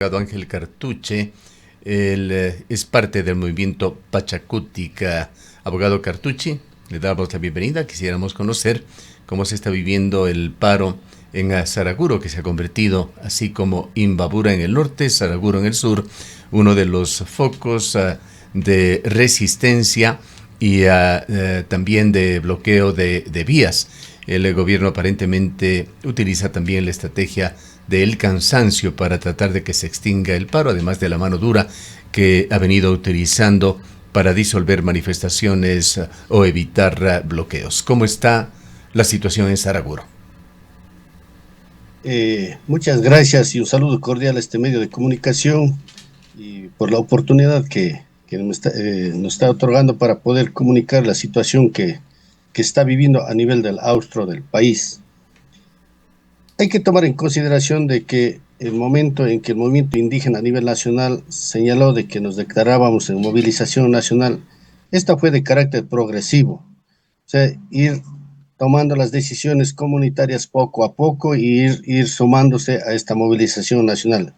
Ángel Cartuche, él es parte del movimiento Pachacútica. Abogado Cartucci, le damos la bienvenida. Quisiéramos conocer cómo se está viviendo el paro en Saraguro, que se ha convertido, así como Imbabura en el norte, Saraguro en el sur, uno de los focos de resistencia y también de bloqueo de vías. El gobierno aparentemente utiliza también la estrategia del cansancio para tratar de que se extinga el paro, además de la mano dura que ha venido utilizando para disolver manifestaciones o evitar bloqueos. ¿Cómo está la situación en Saraguro? Muchas gracias y un saludo cordial a este medio de comunicación y por la oportunidad que nos está otorgando para poder comunicar la situación que está viviendo a nivel del austro del país. Hay que tomar en consideración de que el momento en que el movimiento indígena a nivel nacional señaló de que nos declarábamos en movilización nacional, esta fue de carácter progresivo, o sea, ir tomando las decisiones comunitarias poco a poco y ir sumándose a esta movilización nacional.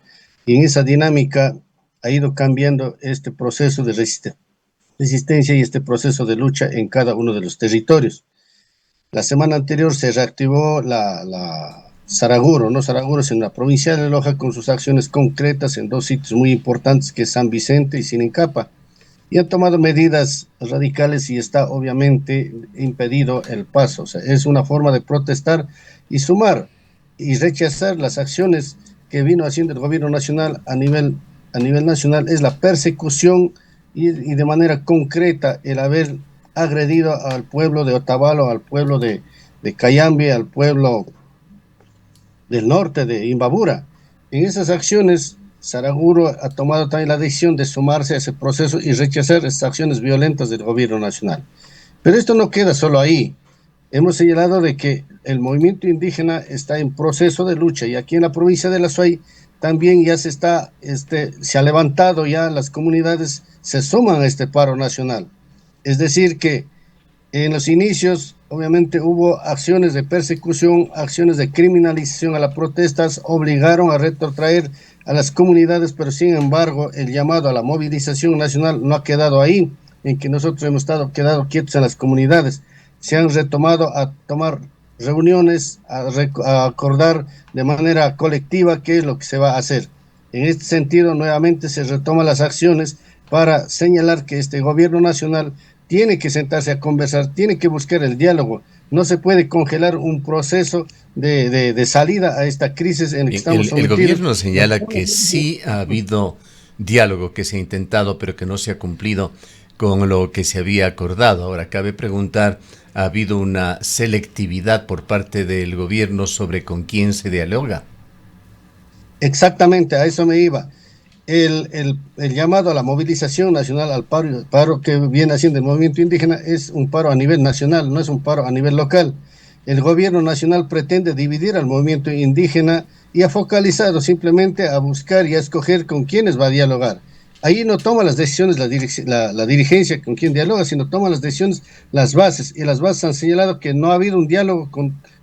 Y en esa dinámica ha ido cambiando este proceso de resistencia y este proceso de lucha en cada uno de los territorios. La semana anterior se reactivó Saraguro, ¿no? Saraguro es en la provincia de Loja con sus acciones concretas en dos sitios muy importantes que es San Vicente y Sinincapa. Y han tomado medidas radicales y está obviamente impedido el paso. O sea, es una forma de protestar y sumar y rechazar las acciones que vino haciendo el gobierno nacional a nivel nacional. Es la persecución y de manera concreta el haber agredido al pueblo de Otavalo, al pueblo de Cayambe, al pueblo del norte de Imbabura. En esas acciones, Saraguro ha tomado también la decisión de sumarse a ese proceso y rechazar estas acciones violentas del gobierno nacional. Pero esto no queda solo ahí. Hemos señalado de que el movimiento indígena está en proceso de lucha y aquí en la provincia de La Suay también ya se ha levantado, ya las comunidades se suman a este paro nacional. Es decir que en los inicios, obviamente, hubo acciones de persecución, acciones de criminalización a las protestas, obligaron a retrotraer a las comunidades, pero sin embargo, el llamado a la movilización nacional no ha quedado ahí, en que nosotros hemos quedado quietos en las comunidades. Se han retomado a tomar reuniones, a acordar de manera colectiva qué es lo que se va a hacer. En este sentido, nuevamente se retoman las acciones para señalar que este gobierno nacional tiene que sentarse a conversar, tiene que buscar el diálogo. No se puede congelar un proceso de salida a esta crisis en la que estamos sometidos. El gobierno señala que sí ha habido diálogo, que se ha intentado, pero que no se ha cumplido con lo que se había acordado. Ahora, cabe preguntar, ¿ha habido una selectividad por parte del gobierno sobre con quién se dialoga? Exactamente, a eso me iba. El llamado a la movilización nacional, al paro que viene haciendo el movimiento indígena, es un paro a nivel nacional, no es un paro a nivel local. El gobierno nacional pretende dividir al movimiento indígena y ha focalizado simplemente a buscar y a escoger con quiénes va a dialogar. Ahí no toma las decisiones la dirigencia con quien dialoga, sino toma las decisiones las bases, y las bases han señalado que no ha habido un diálogo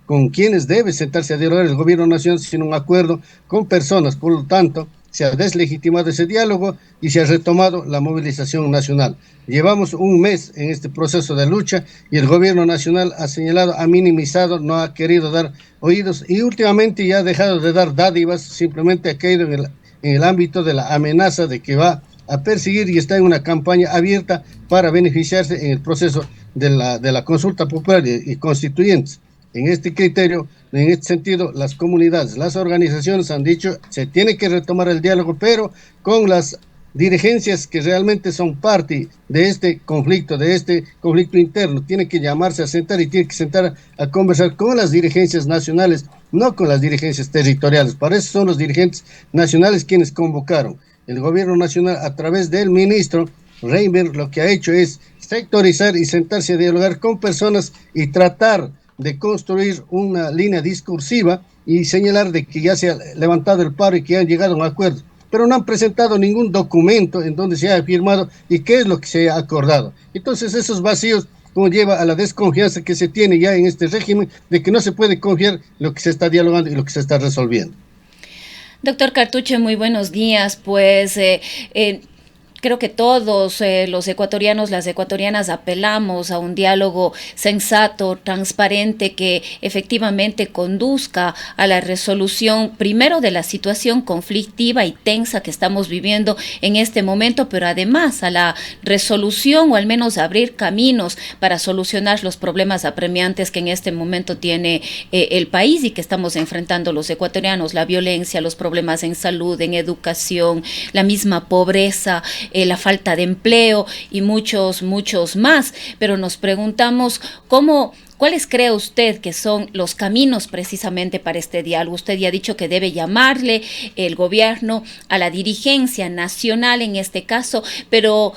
con quienes debe sentarse a dialogar el gobierno nacional, sino un acuerdo con personas. Por lo tanto, se ha deslegitimado ese diálogo y se ha retomado la movilización nacional. Llevamos un mes en este proceso de lucha y el gobierno nacional ha señalado, ha minimizado, no ha querido dar oídos y últimamente ya ha dejado de dar dádivas, simplemente ha caído en el ámbito de la amenaza de que va a perseguir y está en una campaña abierta para beneficiarse en el proceso de la consulta popular y constituyentes. En este criterio, en este sentido, las comunidades, las organizaciones han dicho se tiene que retomar el diálogo, pero con las dirigencias que realmente son parte de este conflicto interno, tiene que llamarse a sentar y tiene que sentar a conversar con las dirigencias nacionales, no con las dirigencias territoriales. Para eso son los dirigentes nacionales quienes convocaron. El gobierno nacional, a través del ministro Reinberg, lo que ha hecho es sectorizar y sentarse a dialogar con personas y tratar de construir una línea discursiva y señalar de que ya se ha levantado el paro y que han llegado a un acuerdo, pero no han presentado ningún documento en donde se haya firmado y qué es lo que se ha acordado. Entonces esos vacíos como lleva a la desconfianza que se tiene ya en este régimen de que no se puede confiar lo que se está dialogando y lo que se está resolviendo. Doctor Cartuche, muy buenos días. Creo que todos los ecuatorianos, las ecuatorianas apelamos a un diálogo sensato, transparente, que efectivamente conduzca a la resolución primero de la situación conflictiva y tensa que estamos viviendo en este momento, pero además a la resolución o al menos abrir caminos para solucionar los problemas apremiantes que en este momento tiene el país y que estamos enfrentando los ecuatorianos: la violencia, los problemas en salud, en educación, la misma pobreza, la falta de empleo y muchos más. Pero nos preguntamos ¿cuáles cree usted que son los caminos precisamente para este diálogo? Usted ya ha dicho que debe llamarle el gobierno a la dirigencia nacional en este caso, pero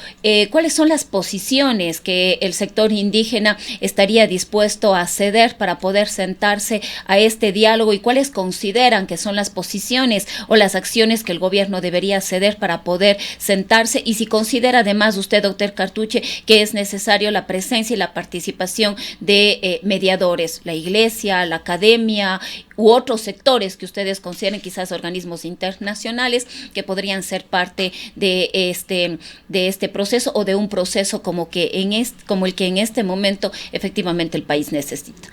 ¿cuáles son las posiciones que el sector indígena estaría dispuesto a ceder para poder sentarse a este diálogo, y cuáles consideran que son las posiciones o las acciones que el gobierno debería ceder para poder sentarse? Y si considera además usted, doctor Cartuche, que es necesario la presencia y la participación de mediadores, la iglesia, la academia u otros sectores que ustedes consideren, quizás organismos internacionales, que podrían ser parte de este proceso, o de un proceso como el que en este momento efectivamente el país necesita.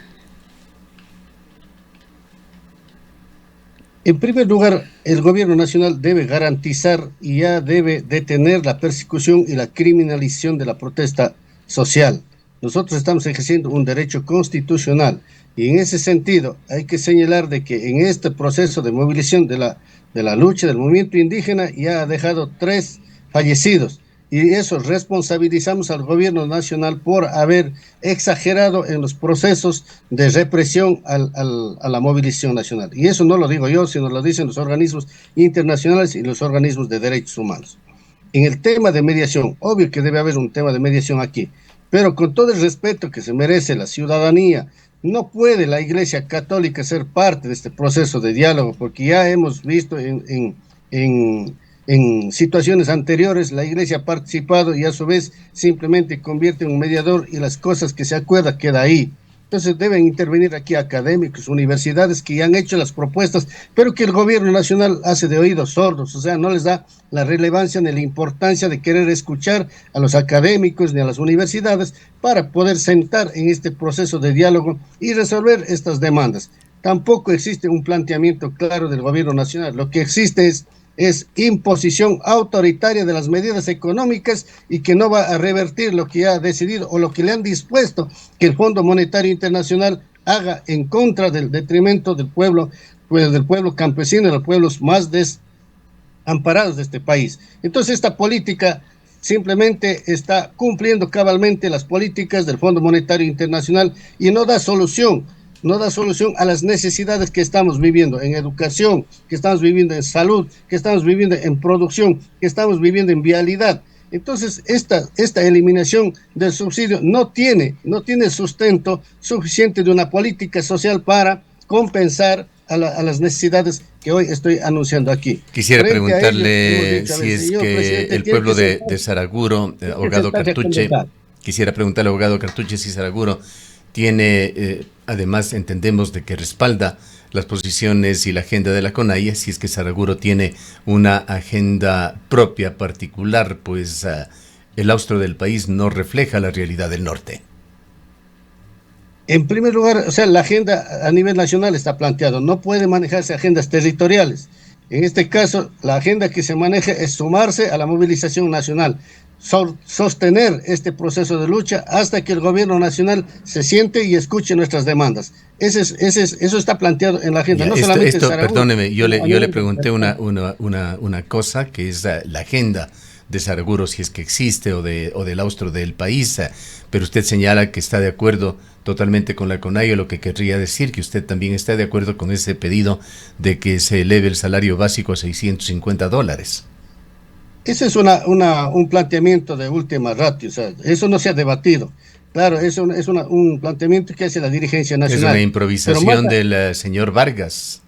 En primer lugar, el gobierno nacional debe garantizar y ya debe detener la persecución y la criminalización de la protesta social. Nosotros estamos ejerciendo un derecho constitucional y en ese sentido hay que señalar de que en este proceso de movilización de la lucha del movimiento indígena ya ha dejado 3 fallecidos, y eso responsabilizamos al gobierno nacional por haber exagerado en los procesos de represión a la movilización nacional. Y eso no lo digo yo, sino lo dicen los organismos internacionales y los organismos de derechos humanos. En el tema de mediación, obvio que debe haber un tema de mediación aquí, pero con todo el respeto que se merece la ciudadanía, no puede la Iglesia Católica ser parte de este proceso de diálogo, porque ya hemos visto en situaciones anteriores, la Iglesia ha participado y a su vez simplemente convierte en un mediador, y las cosas que se acuerda queda ahí. Entonces deben intervenir aquí académicos, universidades que ya han hecho las propuestas, pero que el gobierno nacional hace de oídos sordos, o sea, no les da la relevancia ni la importancia de querer escuchar a los académicos ni a las universidades para poder sentar en este proceso de diálogo y resolver estas demandas. Tampoco existe un planteamiento claro del gobierno nacional. Lo que existe es imposición autoritaria de las medidas económicas, y que no va a revertir lo que ya ha decidido o lo que le han dispuesto que el Fondo Monetario Internacional haga en contra del detrimento del pueblo campesino, de los pueblos más desamparados de este país. Entonces esta política simplemente está cumpliendo cabalmente las políticas del Fondo Monetario Internacional y no da solución a las necesidades que estamos viviendo en educación, que estamos viviendo en salud, que estamos viviendo en producción, que estamos viviendo en vialidad. Entonces, esta eliminación del subsidio no tiene sustento suficiente de una política social para compensar a las necesidades que hoy estoy anunciando aquí. Quisiera preguntarle si es que el pueblo de Saraguro, abogado Cartuche, quisiera preguntarle, abogado Cartuche, si Saraguro tiene, además entendemos de que respalda las posiciones y la agenda de la CONAIE, si es que Saraguro tiene una agenda propia, particular, pues el austro del país no refleja la realidad del norte. En primer lugar, o sea, la agenda a nivel nacional está planteado, no puede manejarse agendas territoriales. En este caso, la agenda que se maneja es sumarse a la movilización nacional, sostener este proceso de lucha hasta que el gobierno nacional se siente y escuche nuestras demandas. Eso está planteado en la agenda. Ya, no solamente perdóneme, yo le pregunté una cosa, que es la agenda de Saraguro, si es que existe, o del austro del país, pero usted señala que está de acuerdo totalmente con la CONAIE, lo que querría decir que usted también está de acuerdo con ese pedido de que se eleve el salario básico a $650. Ese es un planteamiento de última ratio, o sea, eso no se ha debatido. Claro, eso es un planteamiento que hace la dirigencia nacional. Es una improvisación del señor Vargas.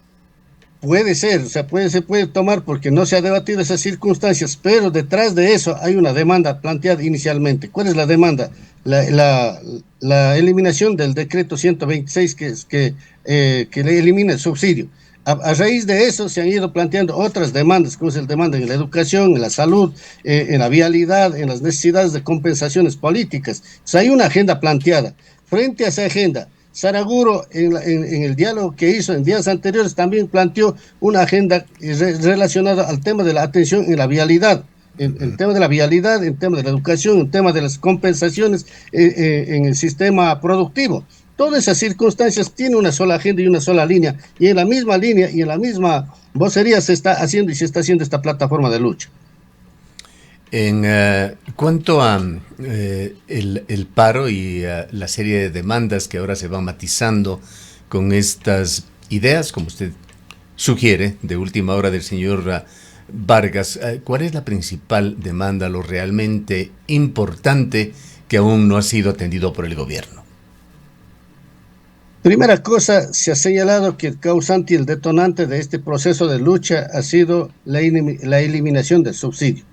Puede ser, o sea, se puede tomar porque no se ha debatido esas circunstancias, pero detrás de eso hay una demanda planteada inicialmente. ¿Cuál es la demanda? La eliminación del decreto 126 que le elimina el subsidio. A raíz de eso se han ido planteando otras demandas, como es el demanda en la educación, en la salud, en la vialidad, en las necesidades de compensaciones políticas. O sea, hay una agenda planteada. Frente a esa agenda, Saraguro, en el diálogo que hizo en días anteriores, también planteó una agenda relacionada al tema de la atención en la vialidad. El tema de la vialidad, el tema de la educación, el tema de las compensaciones en el sistema productivo. Todas esas circunstancias tienen una sola agenda y una sola línea, y en la misma línea y en la misma vocería se está haciendo y se está haciendo esta plataforma de lucha. En cuanto a el paro y la serie de demandas que ahora se van matizando con estas ideas, como usted sugiere, de última hora del señor Vargas, ¿cuál es la principal demanda, lo realmente importante que aún no ha sido atendido por el gobierno? Primera cosa, se ha señalado que el causante y el detonante de este proceso de lucha ha sido la eliminación del subsidio.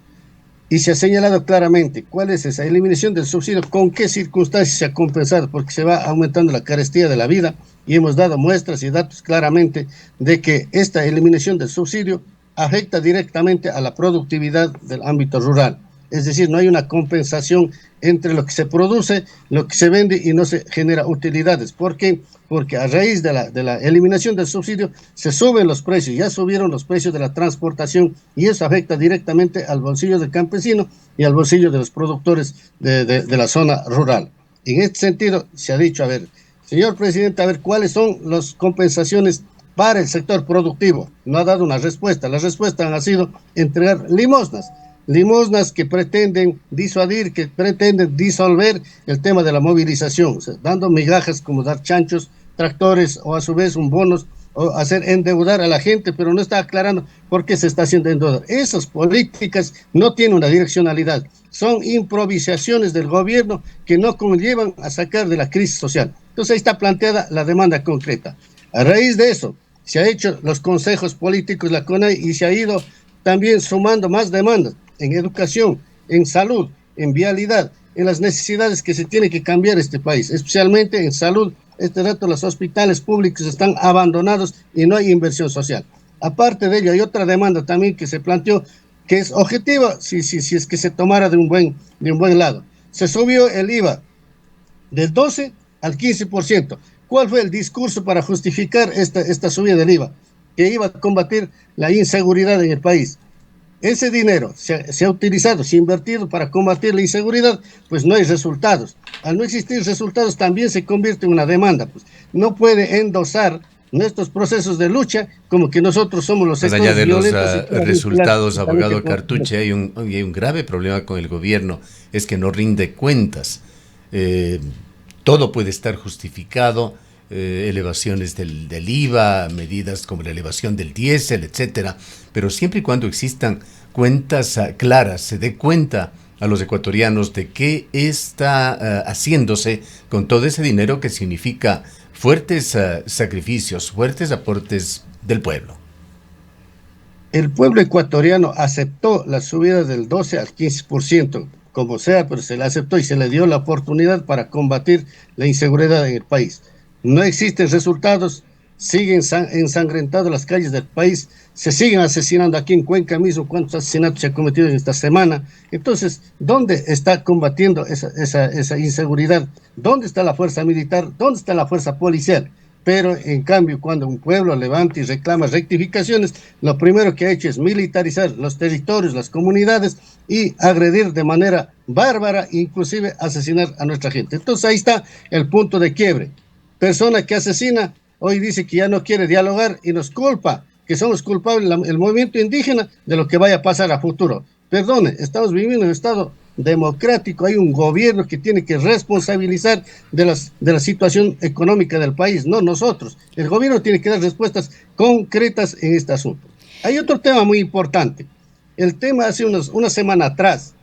Y se ha señalado claramente cuál es esa eliminación del subsidio, con qué circunstancias se ha compensado, porque se va aumentando la carestía de la vida y hemos dado muestras y datos claramente de que esta eliminación del subsidio afecta directamente a la productividad del ámbito rural. Es decir, no hay una compensación entre lo que se produce, lo que se vende y no se genera utilidades. ¿Por qué? Porque a raíz de la eliminación del subsidio se suben los precios, ya subieron los precios de la transportación y eso afecta directamente al bolsillo del campesino y al bolsillo de los productores de la zona rural. En este sentido se ha dicho, a ver, señor presidente, a ver cuáles son las compensaciones para el sector productivo. No ha dado una respuesta. Las respuestas han sido entregar limosnas que pretenden disuadir, que pretenden disolver el tema de la movilización, o sea, dando migajas como dar chanchos, tractores o a su vez un bonos o hacer endeudar a la gente, pero no está aclarando por qué se está haciendo endeudar. Esas políticas no tienen una direccionalidad, son improvisaciones del gobierno que no conllevan a sacar de la crisis social. Entonces ahí está planteada la demanda concreta. A raíz de eso se ha hecho los consejos políticos, la CONAI, y se ha ido también sumando más demandas en educación, en salud, en vialidad, en las necesidades que se tiene que cambiar este país, especialmente en salud. Este rato los hospitales públicos están abandonados y no hay inversión social. Aparte de ello, hay otra demanda también que se planteó, que es objetiva, si es que se tomara de un buen lado. Se subió el IVA del 12 al 15%. ¿Cuál fue el discurso para justificar esta subida del IVA? Que iba a combatir la inseguridad en el país. Ese dinero se ha utilizado, se ha invertido para combatir la inseguridad, pues no hay resultados. Al no existir resultados también se convierte en una demanda. Pues no puede endosar nuestros procesos de lucha como que nosotros somos los sectores violentos. Más allá de los resultados, abogado Cartuche, hay un grave problema con el gobierno, es que no rinde cuentas. Todo puede estar justificado, elevaciones del IVA, medidas como la elevación del diésel, etcétera, pero siempre y cuando existan cuentas claras, se dé cuenta a los ecuatorianos de qué está haciéndose con todo ese dinero que significa fuertes sacrificios, fuertes aportes del pueblo. El pueblo ecuatoriano aceptó la subida del 12 al 15%, como sea, pero se la aceptó y se le dio la oportunidad para combatir la inseguridad en el país. No existen resultados, siguen ensangrentadas las calles del país, se siguen asesinando aquí en Cuenca mismo, cuántos asesinatos se han cometido en esta semana. Entonces, ¿dónde está combatiendo esa inseguridad? ¿Dónde está la fuerza militar? ¿Dónde está la fuerza policial? Pero en cambio, cuando un pueblo levanta y reclama rectificaciones, lo primero que ha hecho es militarizar los territorios, las comunidades y agredir de manera bárbara, inclusive asesinar a nuestra gente. Entonces ahí está el punto de quiebre. Persona que asesina, hoy dice que ya no quiere dialogar y nos culpa, que somos culpables el movimiento indígena de lo que vaya a pasar a futuro. Perdone, estamos viviendo en un estado democrático, hay un gobierno que tiene que responsabilizar de la situación económica del país, no nosotros. El gobierno tiene que dar respuestas concretas en este asunto. Hay otro tema muy importante. El tema hace una semana atrás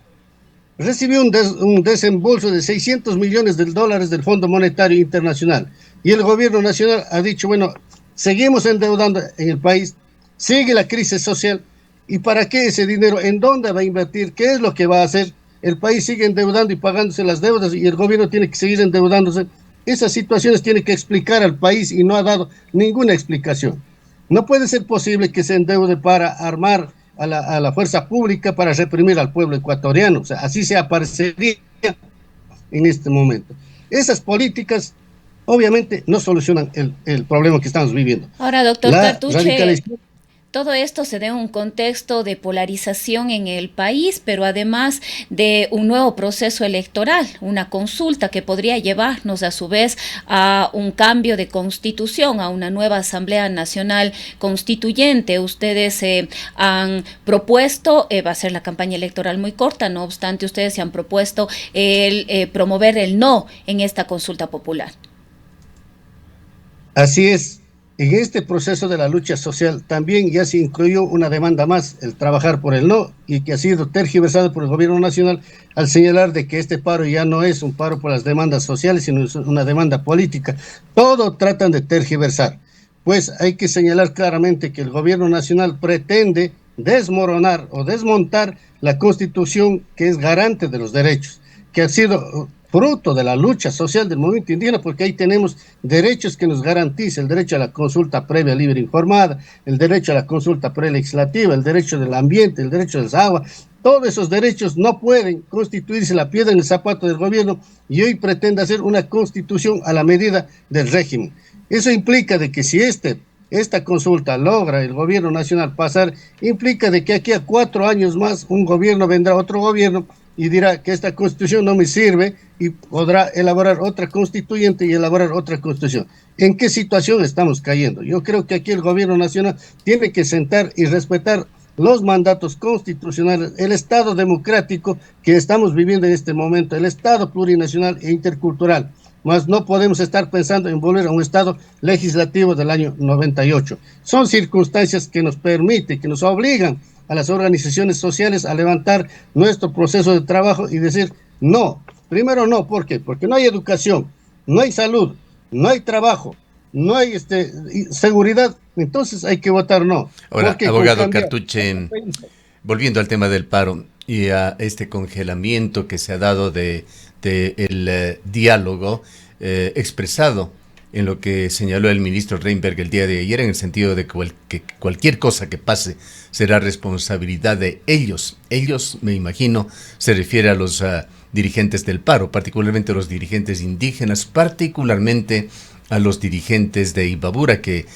recibió un desembolso de $600 millones del Fondo Monetario Internacional y el gobierno nacional ha dicho, bueno, seguimos endeudando en el país, sigue la crisis social, ¿y para qué ese dinero? ¿En dónde va a invertir? ¿Qué es lo que va a hacer? El país sigue endeudando y pagándose las deudas y el gobierno tiene que seguir endeudándose. Esas situaciones tiene que explicar al país y no ha dado ninguna explicación. No puede ser posible que se endeude para armar a la fuerza pública para reprimir al pueblo ecuatoriano. O sea, así se aparecería en este momento. Esas políticas obviamente no solucionan el problema que estamos viviendo. Ahora, doctor La Cartuche, radicalización. todo esto se da en un contexto de polarización en el país, pero además de un nuevo proceso electoral, una consulta que podría llevarnos a su vez a un cambio de constitución, a una nueva Asamblea Nacional Constituyente. Ustedes han propuesto, va a ser la campaña electoral muy corta, no obstante, ustedes se han propuesto promover el no en esta consulta popular. Así es. En este proceso de la lucha social también ya se incluyó una demanda más, el trabajar por el no, y que ha sido tergiversado por el gobierno nacional al señalar de que este paro ya no es un paro por las demandas sociales, sino es una demanda política. Todo tratan de tergiversar. Pues hay que señalar claramente que el gobierno nacional pretende desmoronar o desmontar la Constitución, que es garante de los derechos, que ha sido fruto de la lucha social del movimiento indígena, porque ahí tenemos derechos que nos garantiza el derecho a la consulta previa, libre e informada, el derecho a la consulta prelegislativa, el derecho del ambiente, el derecho del agua. Todos esos derechos no pueden constituirse la piedra en el zapato del gobierno, y hoy pretende hacer una constitución a la medida del régimen. Eso implica de que si esta consulta logra el gobierno nacional pasar, implica de que aquí a 4 años más un gobierno vendrá, otro gobierno, y dirá que esta constitución no me sirve, y podrá elaborar otra constituyente y elaborar otra constitución. ¿En qué situación estamos cayendo? Yo creo que aquí el gobierno nacional tiene que sentar y respetar los mandatos constitucionales, el Estado democrático que estamos viviendo en este momento, el Estado plurinacional e intercultural. Mas no podemos estar pensando en volver a un Estado legislativo del año 98. Son circunstancias que nos permiten, que nos obligan a las organizaciones sociales a levantar nuestro proceso de trabajo y decir no. Primero no, ¿por qué? Porque no hay educación, no hay salud, no hay trabajo, no hay seguridad, entonces hay que votar no. Ahora, abogado Cartuche, volviendo al tema del paro y a este congelamiento que se ha dado de el diálogo expresado en lo que señaló el ministro Reinberg el día de ayer, en el sentido de que cualquier cosa que pase será responsabilidad de ellos. Ellos, me imagino, se refiere a los dirigentes del paro, particularmente a los dirigentes indígenas, particularmente a los dirigentes de Imbabura que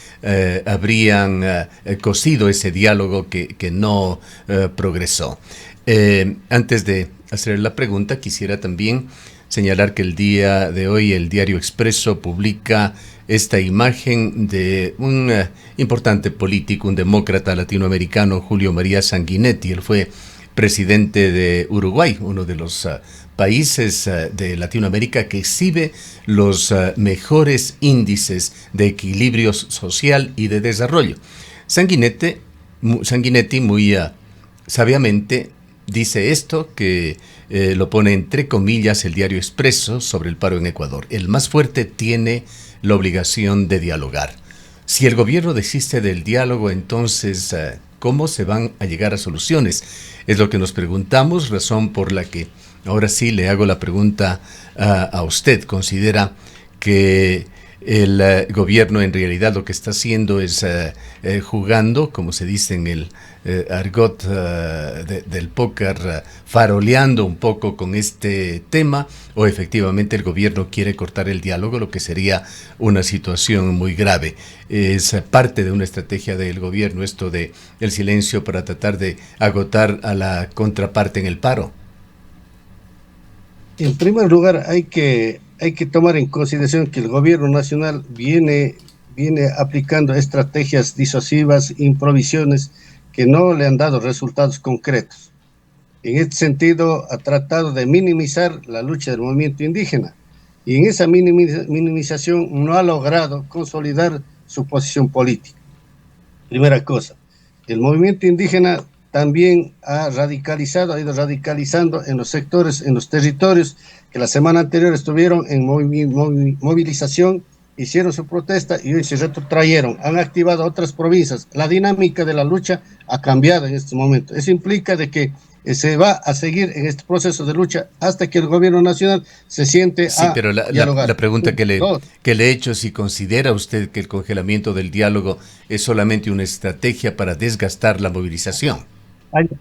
habrían cosido ese diálogo que no progresó. Antes de hacer la pregunta, quisiera también señalar que el día de hoy el diario Expreso publica esta imagen de un importante político, un demócrata latinoamericano, Julio María Sanguinetti. Él fue presidente de Uruguay, uno de los países de Latinoamérica que exhibe los mejores índices de equilibrio social y de desarrollo. Sanguinetti muy sabiamente dice esto, que lo pone entre comillas el diario Expreso sobre el paro en Ecuador. El más fuerte tiene la obligación de dialogar. Si el gobierno desiste del diálogo, entonces, ¿cómo se van a llegar a soluciones? Es lo que nos preguntamos, razón por la que ahora sí le hago la pregunta a usted. ¿Considera que el gobierno en realidad lo que está haciendo es jugando, como se dice en el argot del póker, faroleando un poco con este tema, o efectivamente el gobierno quiere cortar el diálogo, lo que sería una situación muy grave? Es parte de una estrategia del gobierno esto de el silencio para tratar de agotar a la contraparte en el paro. En primer lugar, hay que tomar en consideración que el gobierno nacional viene aplicando estrategias disuasivas, improvisiones que no le han dado resultados concretos. En este sentido, ha tratado de minimizar la lucha del movimiento indígena, y en esa minimización no ha logrado consolidar su posición política. Primera cosa, el movimiento indígena también ha ido radicalizando en los sectores, en los territorios que la semana anterior estuvieron en movilización hicieron su protesta y hoy se retrotrayeron, han activado otras provincias. La dinámica de la lucha ha cambiado en este momento. Eso implica de que se va a seguir en este proceso de lucha hasta que el gobierno nacional se siente sí, a pero dialogar. La pregunta que le he hecho, si considera usted que el congelamiento del diálogo es solamente una estrategia para desgastar la movilización.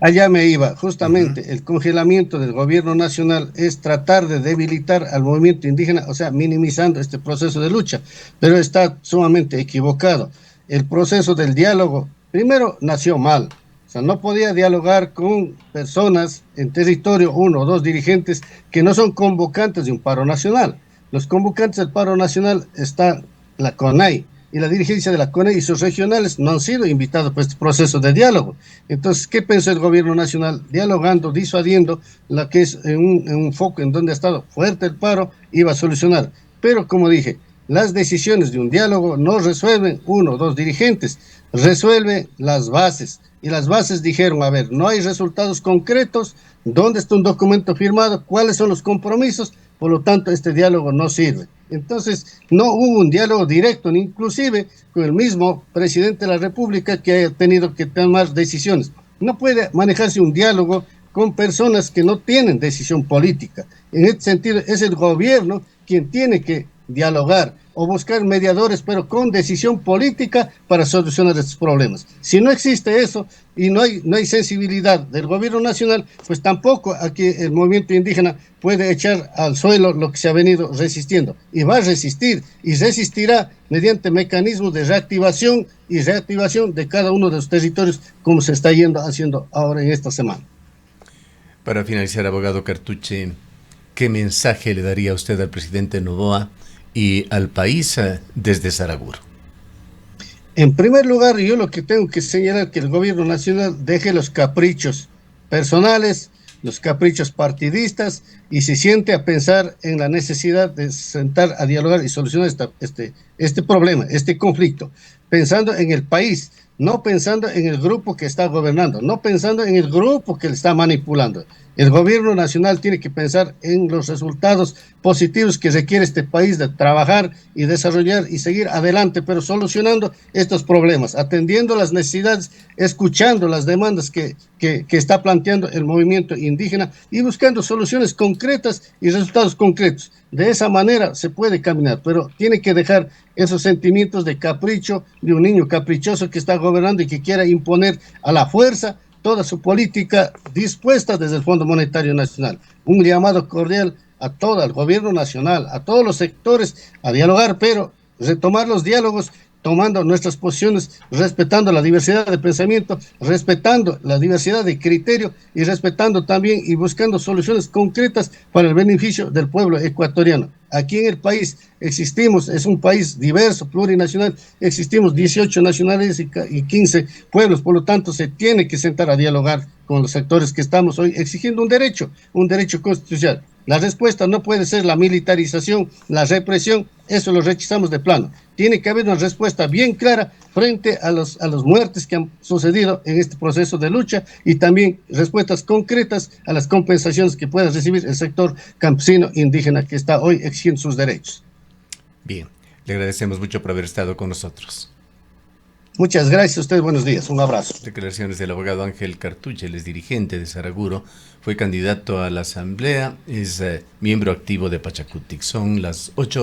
Allá me iba, justamente, el congelamiento del gobierno nacional es tratar de debilitar al movimiento indígena, o sea, minimizando este proceso de lucha, pero está sumamente equivocado. El proceso del diálogo, primero, nació mal, o sea, no podía dialogar con personas en territorio, uno o dos dirigentes que no son convocantes de un paro nacional. Los convocantes del paro nacional está la CONAI, y la dirigencia de la CONAI y sus regionales no han sido invitados por este proceso de diálogo. Entonces, ¿qué pensó el gobierno nacional? Dialogando, disuadiendo, la que es en un foco en donde ha estado fuerte el paro, iba a solucionar. Pero, como dije, las decisiones de un diálogo no resuelven uno o dos dirigentes, resuelven las bases. Y las bases dijeron, a ver, no hay resultados concretos, ¿dónde está un documento firmado? ¿Cuáles son los compromisos? Por lo tanto, este diálogo no sirve. Entonces, no hubo un diálogo directo, ni inclusive con el mismo presidente de la República que ha tenido que tomar decisiones. No puede manejarse un diálogo con personas que no tienen decisión política. En este sentido, es el gobierno quien tiene que dialogar o buscar mediadores, pero con decisión política para solucionar estos problemas. Si no existe eso y no hay sensibilidad del gobierno nacional, pues tampoco aquí el movimiento indígena puede echar al suelo lo que se ha venido resistiendo. Y va a resistir, y resistirá mediante mecanismos de reactivación y reactivación de cada uno de los territorios, como se está haciendo ahora en esta semana. Para finalizar, abogado Cartuche, ¿qué mensaje le daría usted al presidente Noboa y al país desde Saraguro? En primer lugar, yo lo que tengo que señalar es que el gobierno nacional deje los caprichos personales, los caprichos partidistas y se siente a pensar en la necesidad de sentar a dialogar y solucionar este problema, este conflicto, pensando en el país, no pensando en el grupo que está gobernando, no pensando en el grupo que le está manipulando. El gobierno nacional tiene que pensar en los resultados positivos que requiere este país de trabajar y desarrollar y seguir adelante, pero solucionando estos problemas, atendiendo las necesidades, escuchando las demandas que está planteando el movimiento indígena y buscando soluciones concretas y resultados concretos. De esa manera se puede caminar, pero tiene que dejar esos sentimientos de capricho de un niño caprichoso que está gobernando y que quiera imponer a la fuerza toda su política dispuesta desde el Fondo Monetario Nacional. Un llamado cordial a todo el gobierno nacional, a todos los sectores a dialogar, pero retomar los diálogos tomando nuestras posiciones, respetando la diversidad de pensamiento, respetando la diversidad de criterio y respetando también y buscando soluciones concretas para el beneficio del pueblo ecuatoriano. Aquí en el país existimos, es un país diverso, plurinacional, existimos 18 nacionalidades y 15 pueblos, por lo tanto se tiene que sentar a dialogar con los sectores que estamos hoy exigiendo un derecho constitucional. La respuesta no puede ser la militarización, la represión, eso lo rechazamos de plano. Tiene que haber una respuesta bien clara frente a las muertes que han sucedido en este proceso de lucha y también respuestas concretas a las compensaciones que pueda recibir el sector campesino indígena que está hoy exigiendo sus derechos. Bien, le agradecemos mucho por haber estado con nosotros. Muchas gracias a ustedes, buenos días, un abrazo. Declaraciones del abogado Ángel Cartuche, él es dirigente de Saraguro, fue candidato a la asamblea, es miembro activo de Pachacutic. Son las 8